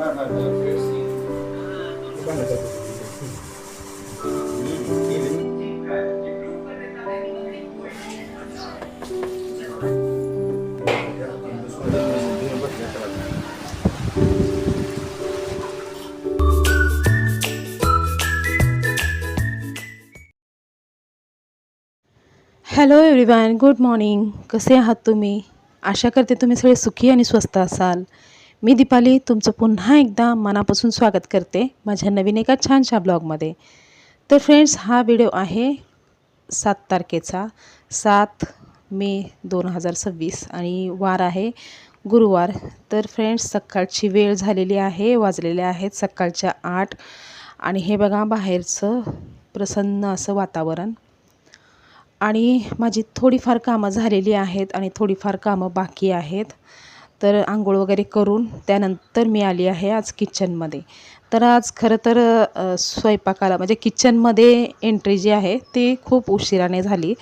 Hello everyone, good morning. कसे आहात तुम्ही? आशा करते तुम्ही सगळे सुखी आणि स्वस्त असाल. मी दीपाली तुमचं पुन्हा एकदा मनापासून स्वागत करते माझ्या नवीन एका छानशा ब्लॉगमध्ये. तर फ्रेंड्स, हा व्हिडिओ आहे 7 तारखेचा, 7 मे 2026 आणि वार आहे गुरुवार. तर फ्रेंड्स, सकाळची वेळ झालेली आहे, वाजलेले आहेत सकाळच्या 8 आणि हे बघा बाहेरचं प्रसन्न असं वातावरण. आणि माझी थोडीफार कामं झालेली आहेत आणि थोडीफार कामं बाकी आहेत. तर आंघोळ वगैरे करून त्यानंतर मी आली आहे आज किचनमध्ये. तर आज खरं तर स्वयंपाकाला म्हणजे किचनमध्ये एंट्री जी आहे ती खूप उशिराने झाली.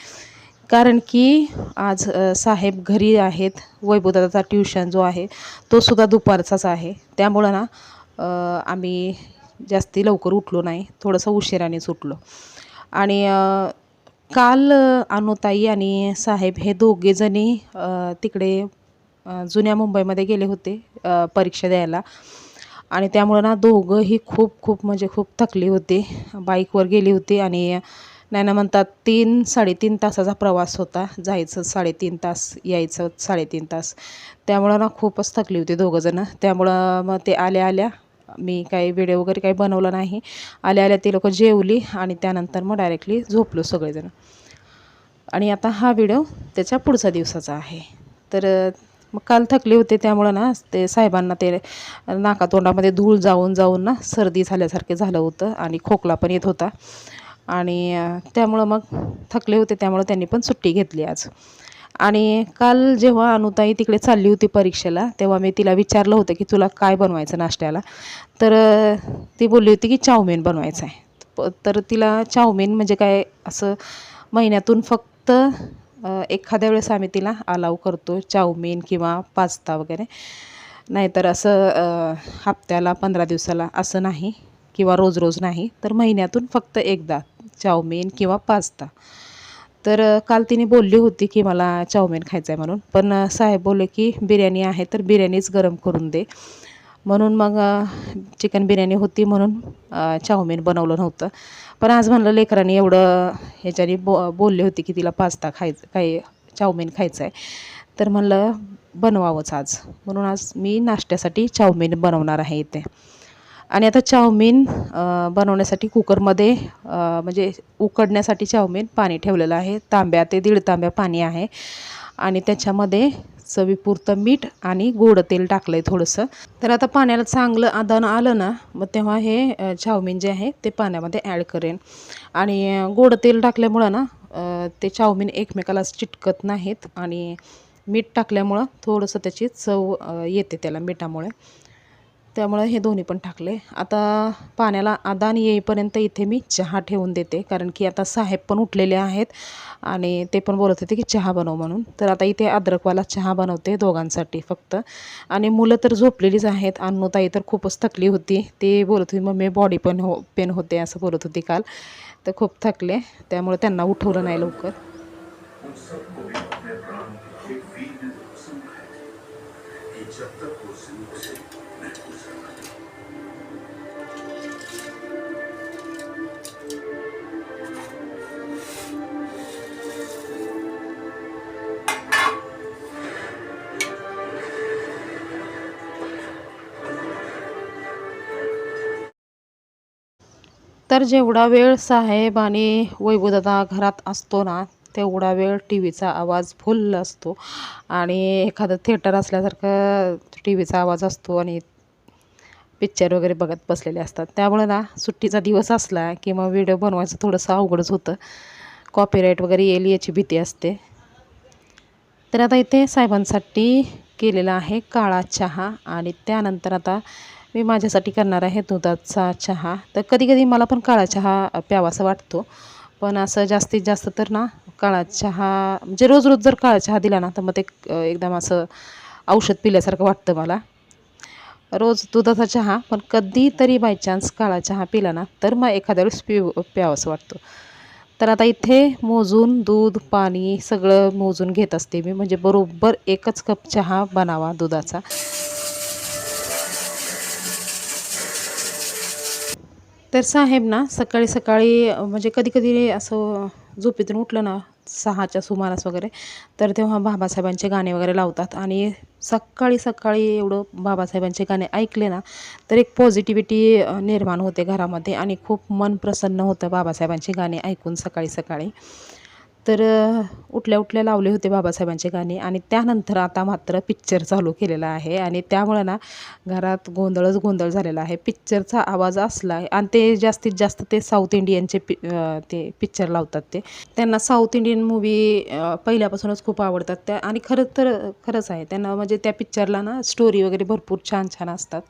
कारण की आज साहेब घरी आहेत. वैभवदादाचा ट्युशन जो आहे तो सुद्धा दुपारचाच आहे. त्यामुळं ना आम्ही जास्ती लवकर उठलो नाही, थोडंसं उशिरानेच उठलो. आणि काल अनुताई आणि साहेब हे दोघेजणी तिकडे जुन्या मुंबईमध्ये गेले होते परीक्षा द्यायला. आणि त्यामुळं ना दोघंही खूप म्हणजे खूप थकली होती. बाईकवर गेली होती आणि नाही ना म्हणतात 3-3.5 तासाचा प्रवास होता. जायचं 3.5 तास, यायचं 3.5 तास. त्यामुळं ना खूपच थकली होती दोघंजणं. त्यामुळं मग ते आल्या मी काही व्हिडिओ वगैरे काही बनवला नाही. आल्या ते लोकं जेवली आणि त्यानंतर मग डायरेक्टली झोपलो सगळेजण. आणि आता हा व्हिडिओ त्याच्या पुढच्या दिवसाचा आहे. तर मग काल थकले होते त्यामुळं ना ते साहेबांना ते नाकातोंडामध्ये धूळ जाऊन ना सर्दी झाल्यासारखे झालं होतं आणि खोकला पण येत होता. आणि त्यामुळं मग थकले होते, त्यामुळं त्यांनी पण सुट्टी घेतली आज. आणि काल जेव्हा अनुताई तिकडे चालली होती परीक्षेला तेव्हा मी तिला विचारलं होतं की तुला काय बनवायचं नाश्त्याला. तर ती बोलली होती की चाऊमिन बनवायचं आहे. तर तिला चाऊमिन म्हणजे काय असं महिन्यातून फक्त एखाद्या वेळेस आम्ही तिला अलाव करतो चाऊमिन किंवा पास्ता वगैरे. नाहीतर असं हप्त्याला 15 दिवसाला असं नाही किंवा रोज नाही. तर महिन्यातून फक्त एकदा चाऊमिन किंवा पास्ता. तर काल तिने बोलली होती की मला चाऊमिन खायचं आहे म्हणून. पण साहेब बोलले की बिर्याणी आहे तर बिर्याणीच गरम करून दे. म्हणून मग चिकन बिर्याणी होती म्हणून चाऊमिन बनवलं नव्हतं. पण आज म्हणलं लेकरांनी एवढं ह्याच्याने बोलले होते की तिला पास्ता खायचं काय चाऊमिन खायचं आहे. तर म्हणलं बनवावंच आज. म्हणून आज मी नाश्त्यासाठी चाऊमिन बनवणार आहे इथे. आणि आता चाऊमिन बनवण्यासाठी कुकरमध्ये म्हणजे उकडण्यासाठी चाऊमिन पाणी ठेवलेलं आहे. तांब्या ते 1.5 तांब्या पाणी आहे. आणि त्याच्यामध्ये चवीपुरतं मीठ आणि गोड तेल टाकलं आहे थोडंसं. तर आता पाण्याला चांगलं आदान आलं ना मग तेव्हा हे चाऊमिन जे आहे ते पाण्यामध्ये ॲड करेन. आणि गोड तेल टाकल्यामुळं ना ते चाऊमिन एकमेकाला चिटकत नाहीत आणि मीठ टाकल्यामुळं थोडंसं त्याची चव येते त्याला मिठामुळे. त्यामुळं हे दोन्ही पण टाकले. आता पाण्याला आदान येईपर्यंत इथे मी चहा ठेवून देते, कारण की आता साहेब पण उठलेले आहेत आणि ते पण बोलत होते की चहा बनव म्हणून. तर आता इथे अद्रकवाला चहा बनवते दोघांसाठी फक्त. आणि मुलं तर झोपलेलीच आहेत. अन्नूताई तर खूपच थकली होती. ते बोलत होती मम्मी बॉडी पेन होते असं बोलत होती काल. तर खूप थकले त्यामुळे त्यांना उठवलं नाही लवकर. तर जेवढा वेळ साहेब आणि वैभवदादा घरात असतो ना तेवढा वेळ टी व्हीचा आवाज फुल असतो. आणि एखादं थिएटर असल्यासारखं टी व्हीचा आवाज असतो आणि पिक्चर वगैरे बघत बसलेले असतात. त्यामुळे ना सुट्टीचा दिवस असला की मग व्हिडिओ बनवायचं थोडंसं अवघडच होतं. कॉपीराईट वगैरे येईल याची भीती असते. तर आता इथे साहेबांसाठी केलेला आहे काळा चहा आणि त्यानंतर आता मी माझ्यासाठी करणार आहे दुधाचा चहा. तर कधी मला पण काळा चहा प्यावासा वाटतो. पण असं जास्तीत जास्त तर ना काळा चहा म्हणजे रोज जर काळा चहा दिला ना तर मग ते एकदम असं औषध पिल्यासारखं वाटतं मला. रोज दुधाचा चहा, पण कधीतरी बाय चान्स काळा चहा पिला ना तर मग एखाद्या वेळेस प्यावंसं वाटतो. तर आता इथे मोजून दूध, पाणी सगळं मोजून घेत असते मी, म्हणजे बरोबर एकच कप चहा बनावा दुधाचा. तर साहेब ना सकाळी सकाळी म्हणजे कधी-कधी असं झोपेतून उठलं ना 6च्या सुमारास वगैरे, तर तेव्हा बाबासाहेबांचे गाणे वगैरे लावतात आणि सकाळी सकाळी एवढं बाबासाहेबांचे गाणे ऐकले ना तर एक पॉझिटिव्हिटी निर्माण होते घरामध्ये आणि खूप मन प्रसन्न होतं बाबासाहेबांचे गाणे ऐकून सकाळी सकाळी. तर उठल्या उठल्या लावले होते बाबासाहेबांचे गाणे आणि त्यानंतर आता मात्र पिक्चर चालू केलेला आहे आणि त्यामुळं ना घरात गोंधळच गोंधळ झालेला आहे. पिक्चरचा आवाज असला आणि ते जास्तीत जास्त ते साऊथ इंडियनचे ते पिक्चर लावतात ते. त्यांना साऊथ इंडियन मूव्ही पहिल्यापासूनच खूप आवडतात त्या आणि खरंच आहे त्यांना, म्हणजे त्या पिक्चरला ना स्टोरी वगैरे भरपूर छान छान असतात.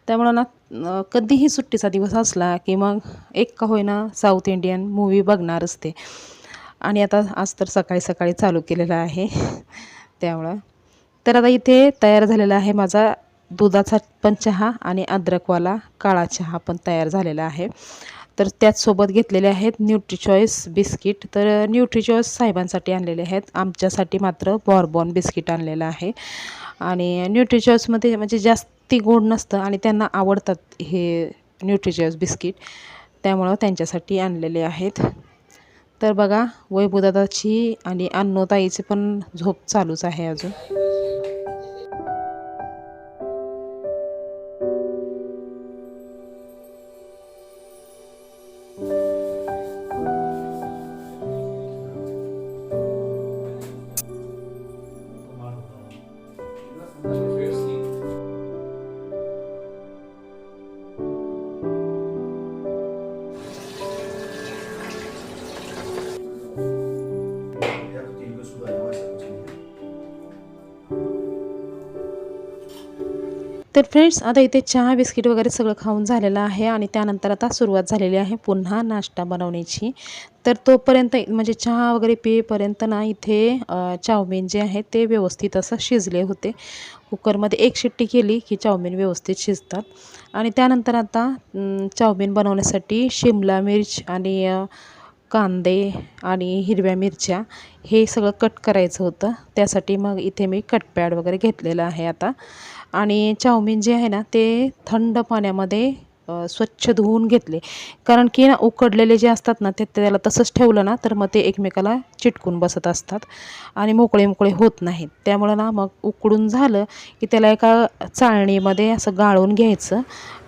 त्यामुळं ना कधीही सुट्टीचा दिवस असला की मग एक का होईना साऊथ इंडियन मूव्ही बघणारच ते. आणि आता आज तर सकाळी सकाळी चालू केलेलं आहे त्यामुळं. तर आता इथे तयार झालेला आहे माझा दुधाचा पण चहा आणि अद्रकवाला काळा चहा पण तयार झालेला आहे. तर त्याचसोबत घेतलेले आहेत न्यूट्रीचॉईस बिस्किट. तर न्यूट्रीचॉईस साहेबांसाठी आणलेले आहेत, आमच्यासाठी मात्र बॉर्बॉन बिस्किट आणलेलं आहे. आणि न्यूट्रीचॉईसमध्ये म्हणजे जास्ती गोड नसतं आणि त्यांना आवडतात हे न्यूट्रीचॉईस बिस्किट, त्यामुळं त्यांच्यासाठी आणलेले आहेत. तर बघा वैभवदादाची आणि अन्नूताईची पण झोप चालूच आहे अजून. तर फ्रेंड्स आता इथे चहा बिस्किट वगैरे सगळं खाऊन झालेलं आहे आणि त्यानंतर आता सुरुवात झालेली आहे पुन्हा नाश्ता बनवण्याची. तर तोपर्यंत म्हणजे चहा वगैरे पिईपर्यंत ना इथे चाऊमिन जे आहे ते व्यवस्थित असं शिजले होते. कुकरमध्ये एक शिट्टी केली की चाऊमिन व्यवस्थित शिजतात. आणि त्यानंतर आता चाऊमिन बनवण्यासाठी शिमला मिर्च आणि कांदे आणि हिरव्या मिरच्या हे सगळं कट करायचं होतं. त्यासाठी मग इथे मी कटपॅड वगैरे घेतलेलं आहे आता. आणि चाऊमिन जे आहे ना ते थंड पाण्यामध्ये स्वच्छ धुवून घेतले, कारण की ना उकडलेले जे असतात ना ते त्याला तसंच ठेवलं ना तर मग ते एकमेकाला चिटकून बसत असतात आणि मोकळे मोकळे होत नाहीत. त्यामुळं ना मग उकडून झालं की त्याला एका चाळणीमध्ये असं गाळून घ्यायचं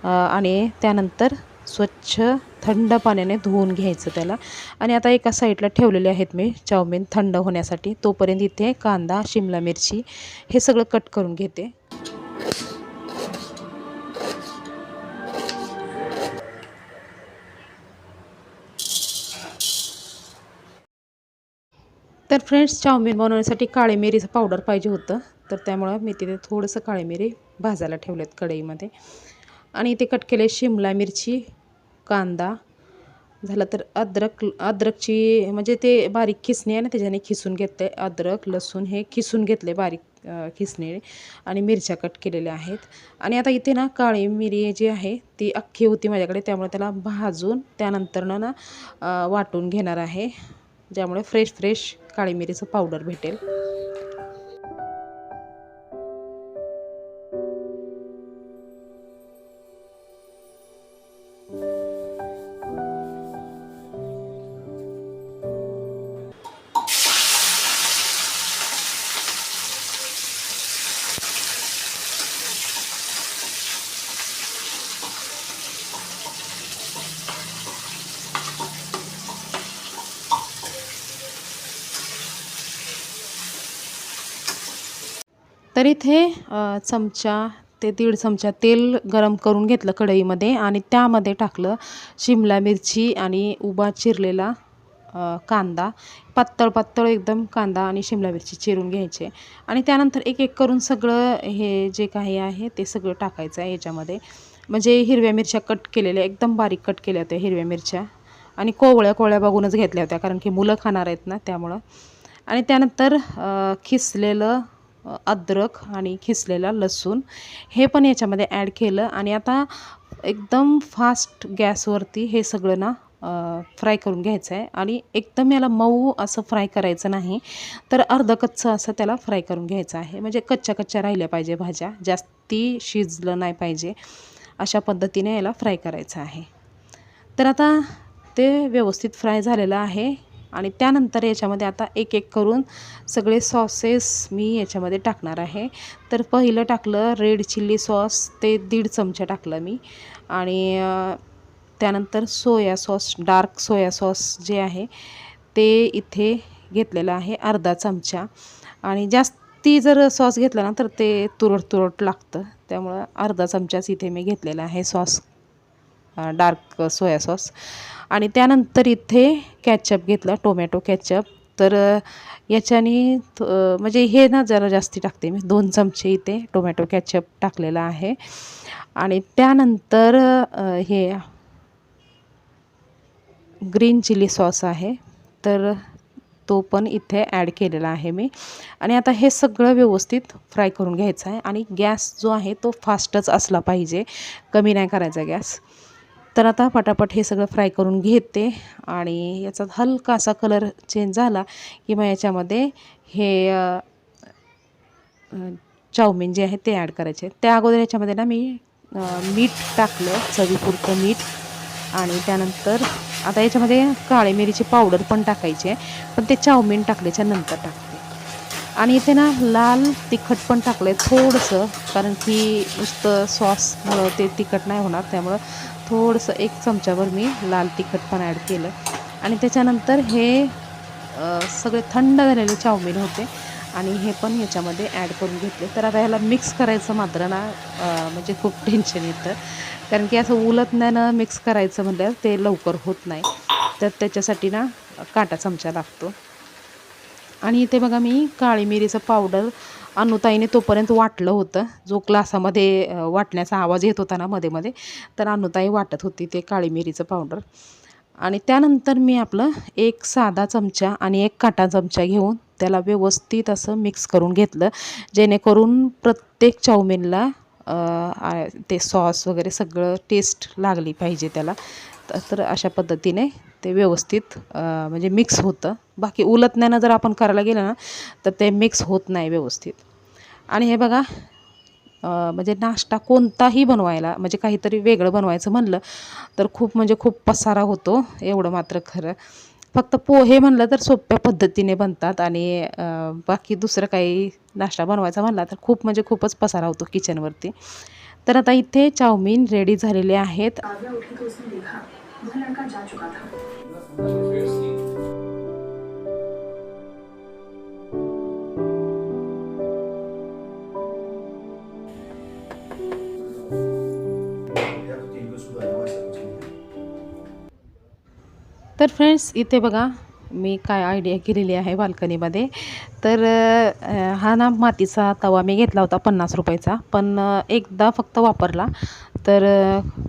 आणि त्यानंतर स्वच्छ थंड पाण्याने धुवून घ्यायचं त्याला. आणि आता एका साईडला ठेवलेले आहेत मी चाऊमिन थंड होण्यासाठी. तोपर्यंत इथे कांदा, शिमला मिरची हे सगळं कट करून घेते. तर फ्रेंड्स चाऊमिन बनवण्यासाठी काळी मिरीचं पावडर पाहिजे होतं, तर त्यामुळं मी तिथे थोडंसं काळी मिरी भाजायला ठेवलेत कढईमध्ये. आणि इथे कट केले शिमला मिरची, कांदा, झालं तर अद्रकची म्हणजे ते बारीक खिसणी आहे ना त्याच्याने खिसून घेतले. अद्रक, लसूण हे खिसून घेतले बारीक खिसणीने आणि मिरच्या कट केलेल्या आहेत. आणि आता इथे ना काळी मिरी जी आहे ती अख्खी होती माझ्याकडे, त्यामुळे त्याला भाजून त्यानंतरनं ना वाटून घेणार आहे, ज्यामुळे फ्रेश काळी मिरीचं पावडर भेटेल. तर इथे चमचा ते 1.5 चमचा तेल गरम करून घेतलं कढईमध्ये आणि त्यामध्ये टाकलं शिमला मिरची आणि उभा चिरलेला कांदा. पातळ एकदम कांदा आणि शिमला मिरची चिरून घ्यायचे आणि त्यानंतर एक एक करून सगळं हे जे काही आहे ते सगळं टाकायचं आहे याच्यामध्ये. म्हणजे हिरव्या मिरच्या कट केलेल्या एकदम बारीक कट केल्या होत्या हिरव्या मिरच्या आणि कोवळ्या बघूनच घेतल्या होत्या, कारण की मुलं खाणार आहेत ना त्यामुळं. आणि त्यानंतर खिसलेलं अद्रक आणि खिसलेला लसूण हे पण याच्यामध्ये ॲड केलं आणि आता एकदम फास्ट गॅसवरती हे सगळं ना फ्राय करून घ्यायचं आहे आणि एकदम याला मऊ असं फ्राय करायचं नाही, तर अर्धं कच्चं असं त्याला फ्राय करून घ्यायचं आहे. म्हणजे कच्च्या कच्च्या राहिल्या पाहिजे भाज्या, जास्ती शिजलं नाही पाहिजे, अशा पद्धतीने याला फ्राय करायचं आहे. तर आता ते व्यवस्थित फ्राय झालेलं आहे आणि त्यानंतर याच्यामध्ये आता एक एक करून सगळे सॉसेस मी याच्यामध्ये टाकणार आहे. तर पहिलं टाकलं रेड चिल्ली सॉस, ते 1.5 चमचा टाकलं मी आणि त्यानंतर soya sauce, dark soya sauce जे आहे ते इथे घेतलेलं आहे अर्धा चमचा. आणि जास्ती जर सॉस घेतला ना तर ते तुरट तुरट लागतं, त्यामुळं अर्धा चमचाच इथे मी घेतलेला आहे सॉस, डार्क सोया सॉस. आणि त्यानंतर इथे कॅचअप घेतला, टोमॅटो कॅचअप. तर याच्याने म्हणजे हे ना जरा जास्ती टाकते मी, 2 चमचे इथे टोमॅटो कॅचअप टाकलेला आहे. आणि त्यानंतर हे ग्रीन चिली सॉस आहे, तर तो पण इथे ॲड केलेला आहे मी. आणि आता हे सगळं व्यवस्थित फ्राय करून घ्यायचं आहे आणि गॅस जो आहे तो फास्टच असला पाहिजे, कमी नाही करायचा गॅस. तर आता पटापट हे सगळं फ्राय करून घेते आणि याचा हलकासा कलर चेंज झाला की मग याच्यामध्ये हे चाऊमिन जे आहे ते ॲड करायचे. त्या अगोदर याच्यामध्ये ना मी मीठ टाकलं, चवीपुरतं मीठ. आणि त्यानंतर आता याच्यामध्ये काळी मिरीची पावडर पण टाकायची आहे, पण ते चाऊमिन टाकल्याच्या नंतर टाकते. आणि इथे ना लाल तिखट पण टाकलं आहे थोडंसं, कारण की नुसतं सॉसमुळं ते तिखट नाही होणार, त्यामुळं थोडंसं 1 चमचाभर मी लाल तिखट पण ॲड केलं. आणि त्याच्यानंतर हे सगळे थंड झालेले चाऊमिन होते आणि हे पण याच्यामध्ये ॲड करून घेतले. तर आता ह्याला मिक्स करायचं मात्र ना म्हणजे खूप टेन्शन येतं, कारण की असं उलटण्यानं मिक्स करायचं म्हटल्यावर ते लवकर होत नाही, तर त्याच्यासाठी ना काटा चमचा लागतो. आणि इथे बघा मी काळी मिरीचं पावडर अनुताईने तोपर्यंत वाटलं होतं, जो ग्लासामध्ये वाटण्याचा आवाज येत होता ना मध्ये मध्ये, तर अनुताई वाटत होती ते काळी मिरीचं पावडर. आणि त्यानंतर मी आपलं 1 साधा चमचा आणि 1 काटा चमचा घेऊन त्याला व्यवस्थित असं मिक्स करून घेतलं, जेणेकरून प्रत्येक चाऊमिनला ते सॉस वगैरे सगळं टेस्ट लागली पाहिजे त्याला. तर अशा पद्धतीने ते व्यवस्थित म्हणजे मिक्स होतं. बाकी उलटण्यानं जर आपण करायला गेलं ना तर ते मिक्स होत नाही व्यवस्थित. आणि हे बघा म्हणजे नाश्ता कोणताही बनवायला, म्हणजे काहीतरी वेगळं बनवायचं म्हणलं तर खूप म्हणजे खूप पसारा होतो, एवढं मात्र खरं. फक्त पोहे म्हणलं तर सोप्या पद्धतीने बनतात आणि बाकी दुसरं काही नाश्ता बनवायचा म्हणला तर खूप म्हणजे खूपच पसारा होतो किचनवरती. तर आता इथे चाऊमिन रेडी झालेले आहेत. तर फ्रेंड्स इथे बघा मी काय आयडिया केलेली आहे बाल्कनीमध्ये. तर हा ना मातीचा तवा मी घेतला होता 50 रुपयाचा, पण एकदा फक्त वापरला. तर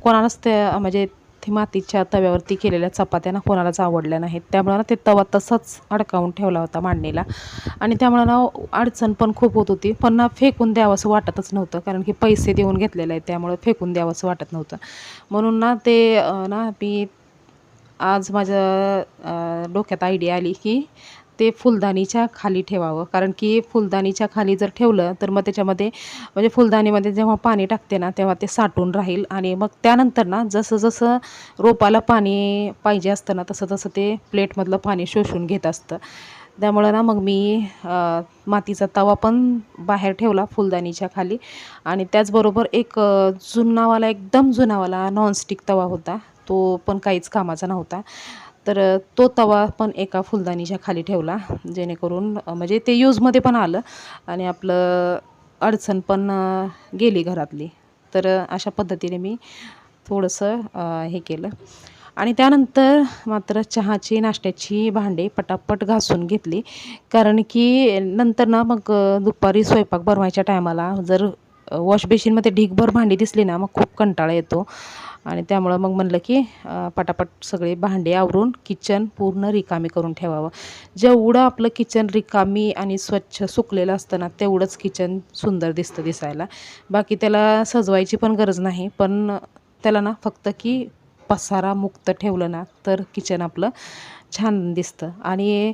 कोणालाच ते म्हणजे ते मातीच्या तव्यावरती केलेल्या चपात्या ना कोणालाच आवडल्या नाहीत, त्यामुळे ना ते तवा तसाच अडकावून ठेवला होता मांडणीला. आणि त्यामुळे ना अडचण पण खूप होत होती, पण ना फेकून द्यावंसं वाटतच नव्हतं, कारण की पैसे देऊन घेतलेलं आहे, त्यामुळे फेकून द्यावंसं वाटत नव्हतं. म्हणून ना ते ना मी आज माझ्या डोक्यात आयडिया आली की ते फुलदाणीच्या खाली ठेवावं, कारण की फुलदाणीच्या खाली जर ठेवलं तर मग त्याच्यामध्ये म्हणजे फुलदाणीमध्ये जेव्हा पाणी टाकते ना तेव्हा ते साठून राहील आणि मग त्यानंतर ना जसं जसं रोपाला पाणी पाहिजे असतं ना तसं तसं ते प्लेटमधलं पाणी शोषून घेत असतं. त्यामुळं ना मग मी मातीचा तवा पण बाहेर ठेवला फुलदाणीच्या खाली. आणि त्याचबरोबर एक जुनावाला, एकदम जुनावाला नॉनस्टिक तवा होता, तो पण काहीच कामाचा नव्हता. तर तो तवा पण एका फुलदाणीच्या खाली ठेवला, जेणेकरून म्हणजे ते यूजमध्ये पण आलं आणि आपलं अडचण पण गेली घरातली. तर अशा पद्धतीने मी थोडंसं हे केलं. आणि त्यानंतर मात्र चहाची, नाश्त्याची भांडे पटापट घासून घेतली, कारण की नंतर ना मग दुपारी स्वयंपाक बनवायच्या टायमाला जर वॉश बेसिनमध्ये ढीगभर भांडी दिसली ना मग खूप कंटाळा येतो. आणि त्यामुळं मग म्हणलं की पटापट सगळे भांडे आवरून किचन पूर्ण रिकामी करून ठेवावं. जेवढं आपलं किचन रिकामी आणि स्वच्छ सुकलेलं असतं ना तेवढंच किचन सुंदर दिसतं दिसायला. बाकी त्याला सजवायची पण गरज नाही, पण त्याला ना फक्त की पसारा मुक्त ठेवलं ना तर किचन आपलं छान दिसतं. आणि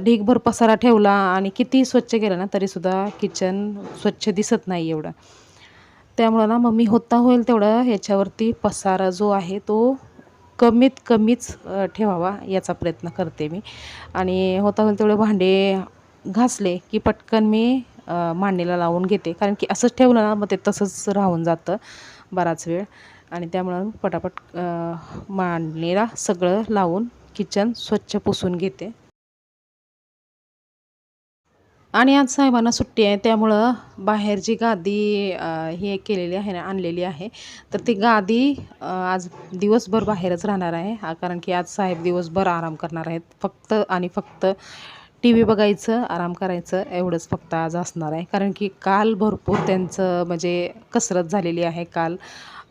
ढीगभर पसारा ठेवला आणि कितीही स्वच्छ केलं ना तरीसुद्धा किचन स्वच्छ दिसत नाही एवढं. त्यामुळं ना मग मी होता होईल तेवढं ह्याच्यावरती पसारा जो आहे तो कमीत कमीच ठेवावा याचा प्रयत्न करते मी. आणि होता होईल तेवढे भांडे घासले की पटकन मी मांडणीला लावून घेते, कारण की असंच ठेवलं ना मग ते तसंच राहून जातं बराच वेळ. आणि त्यामुळं पटापट मांडणीला सगळं लावून किचन स्वच्छ पुसून घेते. आणि आज साहेबांना सुट्टी आहे त्यामुळं बाहेरची गादी हे केलेली आहे ना, आणलेली आहे. तर ती गादी आज दिवसभर बाहेरच राहणार आहे. कारण की आज साहेब दिवसभर आराम करणार आहेत. फक्त आणि फक्त टी व्ही बघायचं, आराम करायचं एवढंच फक्त आज असणार आहे. कारण की काल भरपूर त्यांचं म्हणजे कसरत झालेली आहे काल.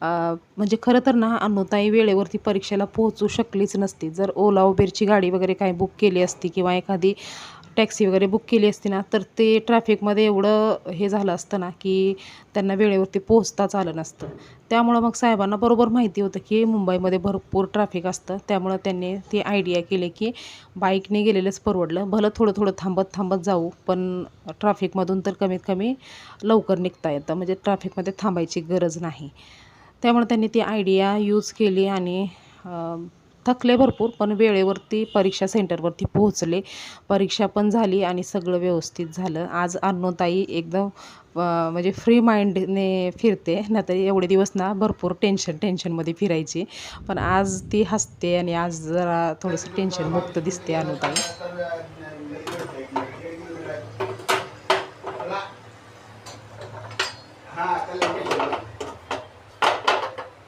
म्हणजे खरं तर ना अनुताई वेळेवरती परीक्षेला पोहोचू शकलीच नसती. जर ओला उबेरची गाडी वगैरे काही बुक केली असती किंवा एखादी टॅक्सी वगैरे बुक केली असती ना, तर ते ट्रॅफिकमध्ये एवढं हे झालं असतं ना, की त्यांना वेळेवरती पोहोचताच आलं नसतं. त्यामुळं मग साहेबांना बरोबर माहिती होतं, की मुंबईमध्ये भरपूर ट्रॅफिक असतं. त्यामुळं त्यांनी ती आयडिया केली, की बाईकने गेलेलंच परवडलं. भलं थोडं-थोडं थांबत-थांबत जाऊ, पण ट्रॅफिकमधून तर कमीत कमी लवकर निघता येतं. म्हणजे ट्रॅफिकमध्ये थांबायची गरज नाही. त्यामुळे त्यांनी ती आयडिया यूज केली आणि थकले भरपूर, पण वेळेवरती परीक्षा सेंटरवरती पोहोचले. परीक्षा पण झाली आणि सगळं व्यवस्थित झालं. आज अन्नूताई एकदम म्हणजे फ्री माइंडने फिरते. नाहीतर एवढे दिवस ना भरपूर टेन्शनमध्ये फिरायची. पण आज ती हसते आणि आज जरा थोडंसं टेन्शनमुक्त दिसते अन्नूताई.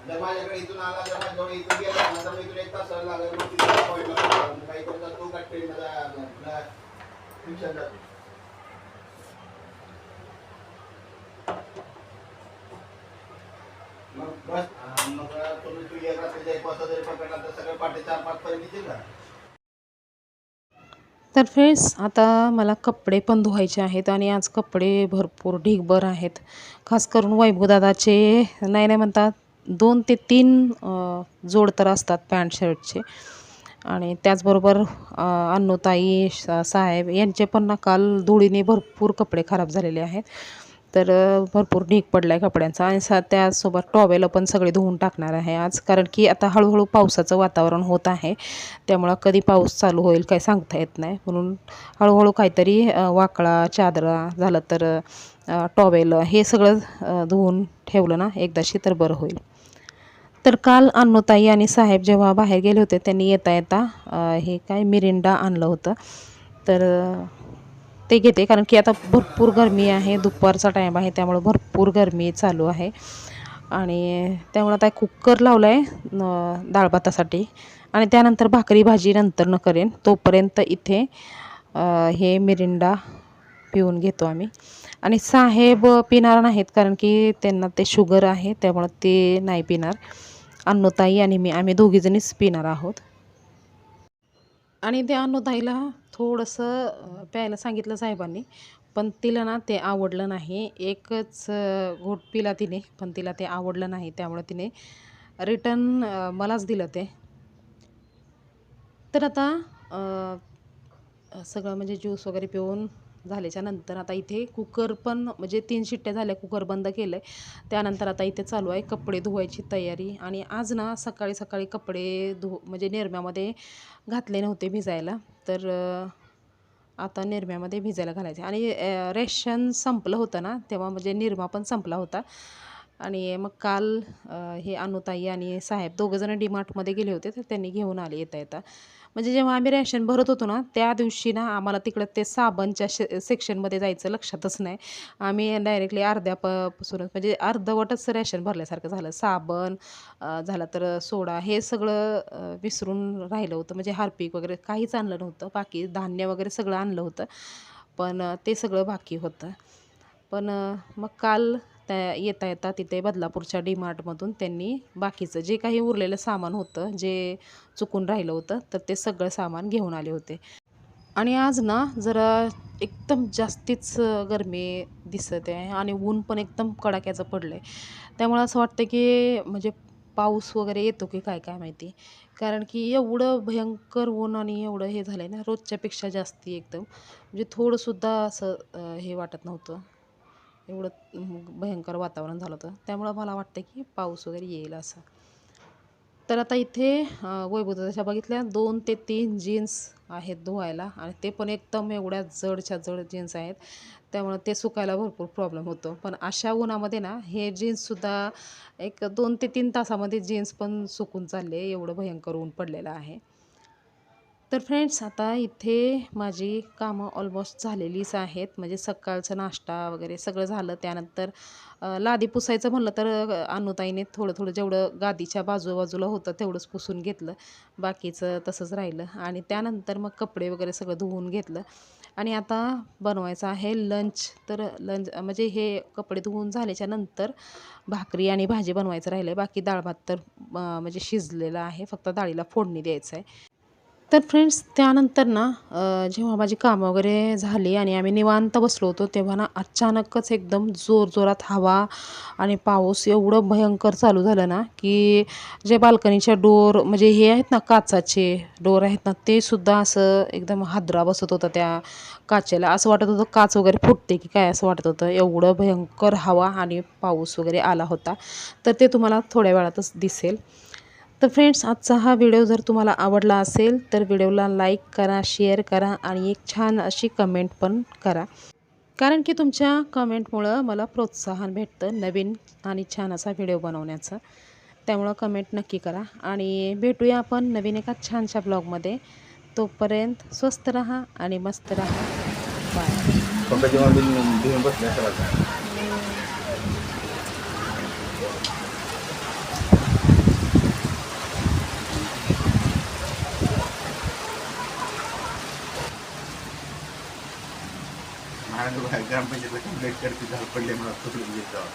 जर माझ्याकडे इथून आला, जर माझ्याजवळ इथून गेला ना, तर मी इथून 1 तास लागेल. मग तिथे पॉईंटला काही करता तो कट रिक्षा जातो. मग बस मग तुम्ही तू 1 रात्रीच्या 1 वाजता जरी पकडला तर सगळे पहाटे 4-5 पर्यंत येतील का? तर फ्रेंड्स आता मला कपडे पण धुवायचे आहेत आणि आज कपडे भरपूर ढीगभर आहेत. खास करून वैभवदादाचे नाही नाही म्हणतात 2 ते 3 जोड तर असतात पॅन्ट शर्टचे. आणि त्याचबरोबर अन्नूताई साहेब यांचे पण ना काल धुळीने भरपूर कपडे खराब झालेले आहेत. तर भरपूर ढीग पडला आहे कपड्यांचा. आणि त्याचसोबत टॉवेलं पण सगळे धुवून टाकणार आहे आज, कारण की आता हळूहळू पावसाचं वातावरण होत आहे. त्यामुळं कधी पाऊस चालू होईल काही सांगता येत नाही. म्हणून हळूहळू काहीतरी वाकळा चादरा झालं तर टॉवेल हे सगळं धुवून ठेवलं ना एकदाशी तर बरं होईल. तर काल अन्नूताई आणि साहेब जेव्हा बाहेर गेले होते त्यांनी येता येता हे काय मिरिंडा आणलं होतं. तर ते घेते, कारण की आता भरपूर गरमी आहे, दुपारचा टाईम आहे त्यामुळं भरपूर गरमी चालू आहे. आणि त्यामुळं आता कुकर लावला आहे डाळ भातासाठी. आणि त्यानंतर भाकरी भाजी नंतर करेन. तोपर्यंत इथे हे मिरिंडा पिऊन घेतो आम्ही. आणि साहेब पिणार नाहीत, कारण की त्यांना ते शुगर आहे त्यामुळं ते नाही पिणार. अन्नूताई आणि मी आम्ही दोघीजणीच पिणार आहोत. आणि त्या अन्नूताईला थोडंसं प्यायला सांगितलं साहेबांनी, पण तिला ना ते आवडलं नाही. एकच घोट पिला तिने, पण तिला ते आवडलं नाही. त्यामुळे तिने रिटर्न मलाच दिलं ते. तर आता सगळं म्हणजे ज्यूस वगैरे पिऊन झाल्याच्या नंतर आता इथे कुकर पण म्हणजे 3 शिट्ट्या झाल्या, कुकर बंद केलं आहे. त्यानंतर आता इथे चालू आहे कपडे धुवायची तयारी. आणि आज ना सकाळी सकाळी कपडे म्हणजे निरम्यामध्ये घातले नव्हते भिजायला. तर आता निरम्यामध्ये भिजायला घालायचे. आणि रेशन संपलं होतं ना तेव्हा, म्हणजे निरमा पण संपला होता. आणि मग काल हे अनुताई आणि साहेब दोघंजण डीमार्टमध्ये गेले होते, तर त्यांनी घेऊन आले येता येता. म्हणजे जेव्हा आम्ही रॅशन भरत होतो ना त्या दिवशी ना आम्हाला तिकडं ते साबणच्या सेक्शनमध्ये जायचं लक्षातच नाही. आम्ही डायरेक्टली पासूनच म्हणजे अर्धवटच रॅशन भरल्यासारखं झालं. साबण झालं तर सोडा हे सगळं विसरून राहिलं होतं. म्हणजे हार्पिक वगैरे काहीच आणलं नव्हतं. बाकी धान्य वगैरे सगळं आणलं होतं, पण ते सगळं बाकी होतं. पण मग काल त्या येता येता तिथे बदलापूरच्या डीमार्टमधून त्यांनी बाकीचं जे काही उरलेलं सामान होतं, जे चुकून राहिलं होतं, तर ते सगळं सामान घेऊन आले होते. आणि आज ना जरा एकदम जास्तीच गरमी दिसत आहे आणि ऊन पण एकदम कडाक्याचं पडलं आहे. त्यामुळं असं वाटतं की म्हणजे पाऊस वगैरे येतो की काय काय माहिती. कारण की एवढं भयंकर ऊन आणि एवढं हे झालं आहे ना, रोजच्यापेक्षा जास्ती एकदम. म्हणजे थोडंसुद्धा असं हे वाटत नव्हतं. एवढं भयंकर वातावरण झालं होतं. त्यामुळं मला वाटतं की पाऊस वगैरे येईल असं. तर आता इथे वैभवदादाच्या बघितल्या 2 ते 3 जीन्स आहेत धुवायला आणि ते पण एकदम एवढ्या जडच्या जड जीन्स आहेत. त्यामुळं ते सुकायला भरपूर प्रॉब्लेम होतो. पण अशा उन्हामध्ये ना हे जीन्ससुद्धा एक 2 ते 3 तासामध्ये जीन्स पण सुकून चालले, एवढं भयंकर ऊन पडलेलं आहे. तर फ्रेंड्स आता इथे माझी कामं ऑलमोस्ट झालेलीच आहेत. म्हणजे सकाळचा नाश्ता वगैरे सगळं झालं. त्यानंतर लादी पुसायचं म्हणलं तर अनुताईने थोडं-थोडं जेवढं गादीच्या बाजूबाजूला होतं तेवढंच पुसून घेतलं. बाकीचं तसंच राहिलं आणि त्यानंतर मग कपडे वगैरे सगळं धुवून घेतलं आणि आता बनवायचं आहे लंच. तर लंच म्हणजे हे कपडे धुवून झाल्याच्या नंतर भाकरी आणि भाजी बनवायचं राहिलं बाकी डाळ-भात तर म्हणजे शिजलेलं आहे. फक्त डाळीला फोडणी द्यायचं आहे. तर फ्रेंड्स त्यानंतर ना जेव्हा माझी कामं वगैरे झाली आणि आम्ही निवांत बसलो होतो तेव्हा ना अचानकच एकदम जोरजोरात हवा आणि पाऊस एवढं भयंकर चालू झालं ना की जे बाल्कनीच्या डोर म्हणजे हे आहेत ना काचाचे डोर आहेत ना ते सुद्धा असं एकदम हादरा बसत होता त्या काचेला. असं वाटत होतं काच वगैरे फुटते की काय असं वाटत होतं. एवढं भयंकर हवा आणि पाऊस वगैरे आला होता. तर ते तुम्हाला थोड्या वेळातच दिसेल. तर फ्रेंड्स आजचा हा व्हिडिओ जर तुम्हाला आवडला असेल तर व्हिडिओला लाईक करा, शेअर करा आणि एक छान अशी कमेंट पण करा. कारण की तुमच्या कमेंटमुळं मला प्रोत्साहन भेटतं नवीन आणि छान असा व्हिडिओ बनवण्याचं. त्यामुळं कमेंट नक्की करा आणि भेटूया आपण नवीन एका छानशा ब्लॉगमध्ये. तोपर्यंत स्वस्त राहा आणि मस्त राहा. बाय. पप्पा जेव्हा घेऊन बसले असं ग्रामपंचायतला कंप्लेंट करते झालं पडले मला पकडून घेत जावं.